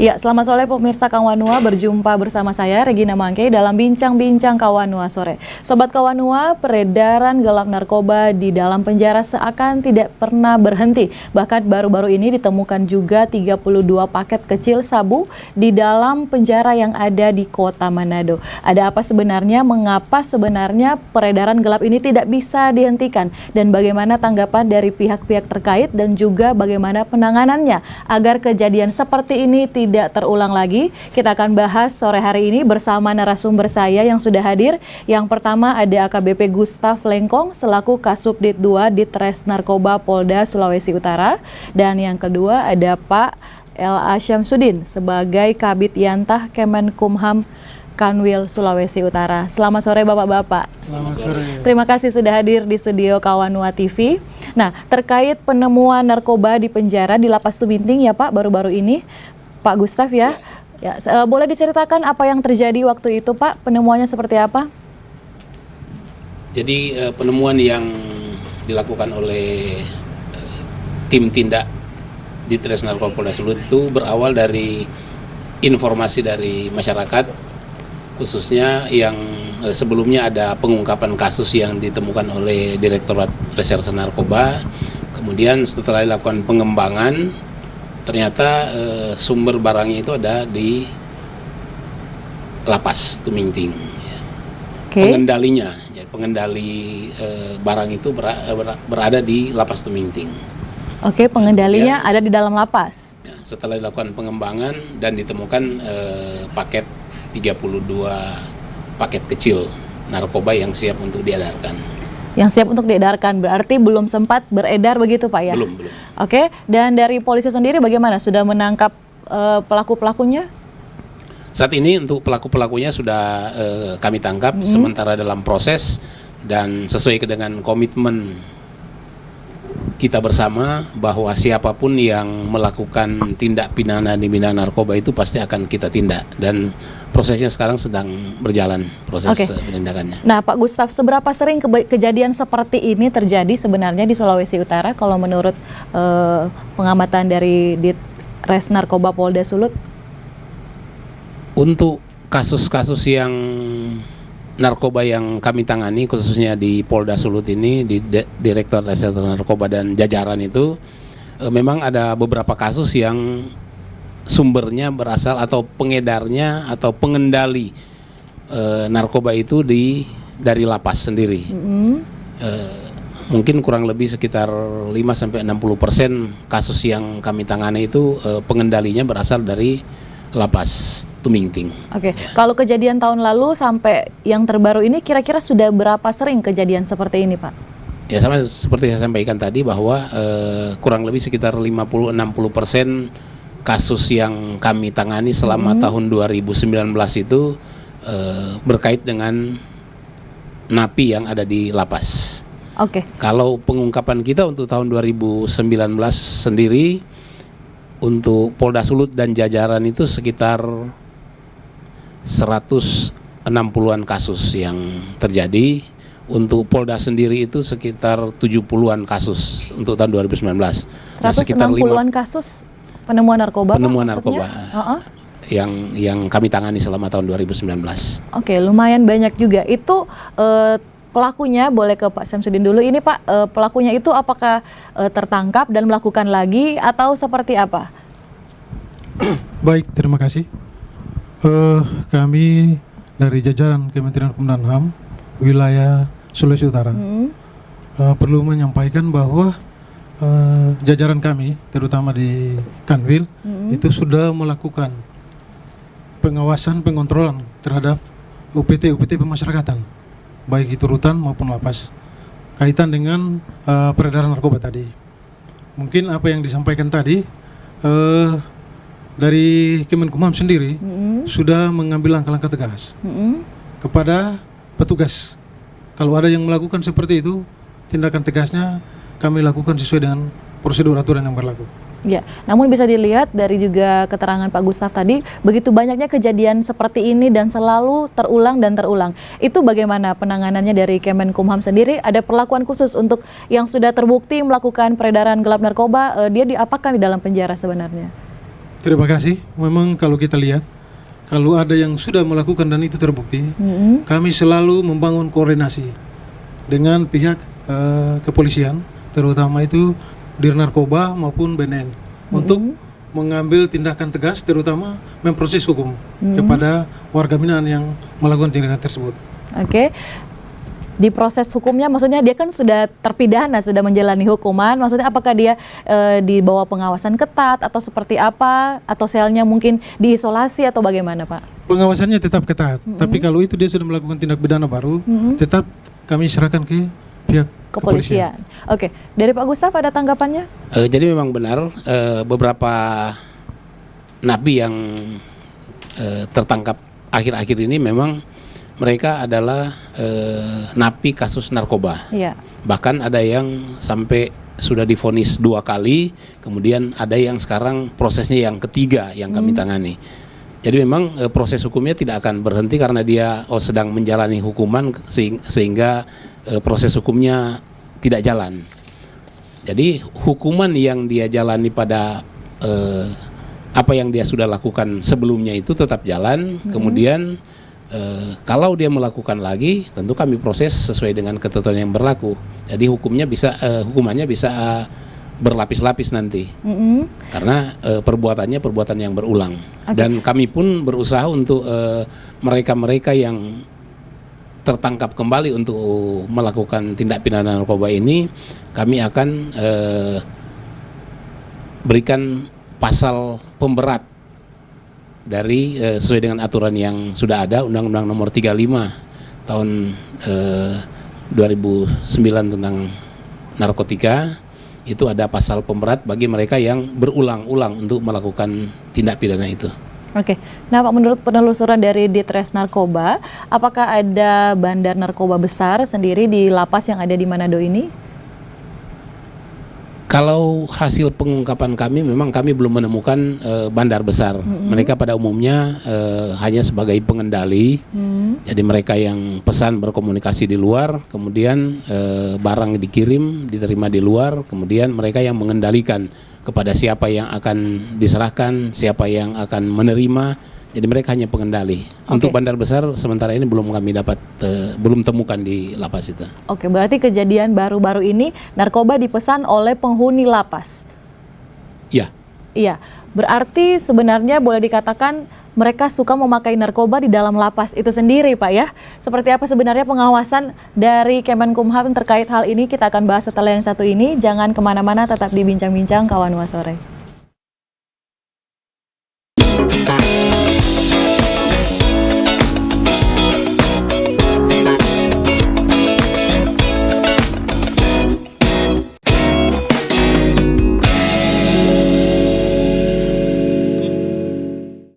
Ya, selamat sore pemirsa Kawanua, berjumpa bersama saya Regina Mangkei dalam Bincang-Bincang Kawanua sore. Sobat Kawanua, peredaran gelap narkoba di dalam penjara seakan tidak pernah berhenti. Bahkan baru-baru ini ditemukan juga 32 paket kecil sabu di dalam penjara yang ada di Kota Manado. Ada apa sebenarnya? Mengapa sebenarnya peredaran gelap ini tidak bisa dihentikan? Dan bagaimana tanggapan dari pihak-pihak terkait dan juga bagaimana penanganannya agar kejadian seperti ini tidak terulang lagi? Kita akan bahas sore hari ini bersama narasumber saya yang sudah hadir. Yang pertama ada AKBP Gustaf Lengkong selaku Kasubdit 2 Ditres Narkoba Polda Sulawesi Utara. Dan yang kedua ada Pak L.A. Syamsuddin sebagai Kabid Yantah Kemenkumham Kanwil Sulawesi Utara. Selamat sore Bapak-Bapak. Selamat sore. Terima kasih sudah hadir di studio Kawanua TV. Nah, terkait penemuan narkoba di penjara di Lapas Tubinting ya Pak, baru-baru ini Pak Gustaf ya. Boleh diceritakan apa yang terjadi waktu itu Pak? Penemuannya seperti apa? Jadi penemuan yang dilakukan oleh tim tindak Ditres Narkoba Polda Sulut itu berawal dari informasi dari masyarakat, khususnya yang sebelumnya ada pengungkapan kasus yang ditemukan oleh Direktorat Reserse Narkoba. Kemudian setelah dilakukan pengembangan, ternyata sumber barangnya itu ada di Lapas Tubinting. Okay. Pengendalinya, jadi pengendali barang itu berada di Lapas Tubinting. Oke, pengendalinya ada di dalam lapas. Ya, setelah dilakukan pengembangan dan ditemukan paket 32 paket kecil narkoba yang siap untuk diedarkan. Yang siap untuk diedarkan, berarti belum sempat beredar begitu Pak ya? Belum. Oke, dan dari polisi sendiri bagaimana? Sudah menangkap pelaku-pelakunya? Saat ini untuk pelaku-pelakunya sudah kami tangkap, sementara dalam proses dan sesuai dengan komitmen kita bersama bahwa siapapun yang melakukan tindak pidana di bidang narkoba itu pasti akan kita tindak, dan prosesnya sekarang sedang berjalan proses penindakannya. Nah Pak Gustaf, seberapa sering kejadian seperti ini terjadi sebenarnya di Sulawesi Utara kalau menurut pengamatan dari Ditres Narkoba Polda Sulut? Untuk kasus-kasus yang narkoba yang kami tangani khususnya di Polda Sulut ini, di Direktur Reserse Narkoba dan jajaran itu memang ada beberapa kasus yang sumbernya berasal atau pengedarnya atau pengendali narkoba itu dari lapas sendiri. Mungkin kurang lebih sekitar 5-60% kasus yang kami tangani itu pengendalinya berasal dari Lapas Tubinting. Oke, kalau kejadian tahun lalu sampai yang terbaru ini kira-kira sudah berapa sering kejadian seperti ini Pak? Ya sama seperti saya sampaikan tadi bahwa kurang lebih sekitar 50-60% kasus yang kami tangani selama tahun 2019 itu berkait dengan napi yang ada di lapas. Oke. Kalau pengungkapan kita untuk tahun 2019 sendiri untuk Polda Sulut dan jajaran itu sekitar 160-an kasus yang terjadi. Untuk Polda sendiri itu sekitar 70-an kasus untuk tahun 2019. 160-an kasus penemuan narkoba? Penemuan narkoba yang kami tangani selama tahun 2019. Oke, lumayan banyak juga. Itu pelakunya, boleh ke Pak Syamsuddin dulu. Ini Pak, pelakunya itu apakah tertangkap dan melakukan lagi atau seperti apa? Baik, terima kasih. Kami dari jajaran Kementerian Hukum dan HAM wilayah Sulawesi Utara perlu menyampaikan bahwa jajaran kami, terutama di Kanwil, itu sudah melakukan pengawasan, pengontrolan terhadap UPT pemasyarakatan, baik itu rutan maupun lapas, kaitan dengan peredaran narkoba tadi. Mungkin apa yang disampaikan tadi dari Kemenkumham sendiri sudah mengambil langkah-langkah tegas kepada petugas. Kalau ada yang melakukan seperti itu, tindakan tegasnya kami lakukan sesuai dengan prosedur aturan yang berlaku. Ya, namun bisa dilihat dari juga keterangan Pak Gustaf tadi, begitu banyaknya kejadian seperti ini dan selalu terulang dan terulang. Itu bagaimana penanganannya dari Kemenkumham sendiri? Ada perlakuan khusus untuk yang sudah terbukti melakukan peredaran gelap narkoba, dia diapakan di dalam penjara sebenarnya? Terima kasih. Memang kalau kita lihat, kalau ada yang sudah melakukan dan itu terbukti, kami selalu membangun koordinasi dengan pihak kepolisian, terutama itu Dir Narkoba maupun BNN, untuk mengambil tindakan tegas, terutama memproses hukum kepada warga binaan yang melakukan tindakan tersebut. Oke. Di proses hukumnya, maksudnya dia kan sudah terpidana, sudah menjalani hukuman. Maksudnya apakah dia di bawah pengawasan ketat atau seperti apa? Atau selnya mungkin diisolasi atau bagaimana, Pak? Pengawasannya tetap ketat. Tapi kalau itu dia sudah melakukan tindak pidana baru, tetap kami serahkan ke pihak kepolisian. Oke, dari Pak Gustaf ada tanggapannya? Jadi memang benar beberapa napi yang tertangkap akhir-akhir ini memang mereka adalah napi kasus narkoba. Iya. Bahkan ada yang sampai sudah divonis 2 kali, kemudian ada yang sekarang prosesnya yang ketiga yang kami tangani. Jadi memang proses hukumnya tidak akan berhenti karena dia sedang menjalani hukuman sehingga proses hukumnya tidak jalan. Jadi hukuman yang dia jalani pada apa yang dia sudah lakukan sebelumnya itu tetap jalan. Kemudian kalau dia melakukan lagi, tentu kami proses sesuai dengan ketentuan yang berlaku. Jadi hukumannya bisa berlapis-lapis nanti, karena perbuatannya perbuatan yang berulang. Dan kami pun berusaha untuk mereka-mereka yang tertangkap kembali untuk melakukan tindak pidana narkoba ini, kami akan berikan pasal pemberat dari sesuai dengan aturan yang sudah ada, Undang-Undang Nomor 35 tahun 2009 tentang narkotika. Itu ada pasal pemberat bagi mereka yang berulang-ulang untuk melakukan tindak pidana itu. Oke, nah Pak, menurut penelusuran dari Ditres Narkoba, apakah ada bandar narkoba besar sendiri di lapas yang ada di Manado ini? Kalau hasil pengungkapan kami, memang kami belum menemukan bandar besar. Mereka pada umumnya hanya sebagai pengendali. Jadi mereka yang pesan berkomunikasi di luar, kemudian barang dikirim, diterima di luar, kemudian mereka yang mengendalikan kepada siapa yang akan diserahkan, siapa yang akan menerima. Jadi mereka hanya pengendali. Untuk bandar besar sementara ini belum kami dapat, belum temukan di lapas itu. Oke, berarti kejadian baru-baru ini narkoba dipesan oleh penghuni lapas. Iya. Iya, berarti sebenarnya boleh dikatakan mereka suka memakai narkoba di dalam lapas itu sendiri, Pak ya. Seperti apa sebenarnya pengawasan dari Kemenkumham terkait hal ini? Kita akan bahas setelah yang satu ini. Jangan kemana-mana, tetap di Bincang-Bincang Kawanua Sore.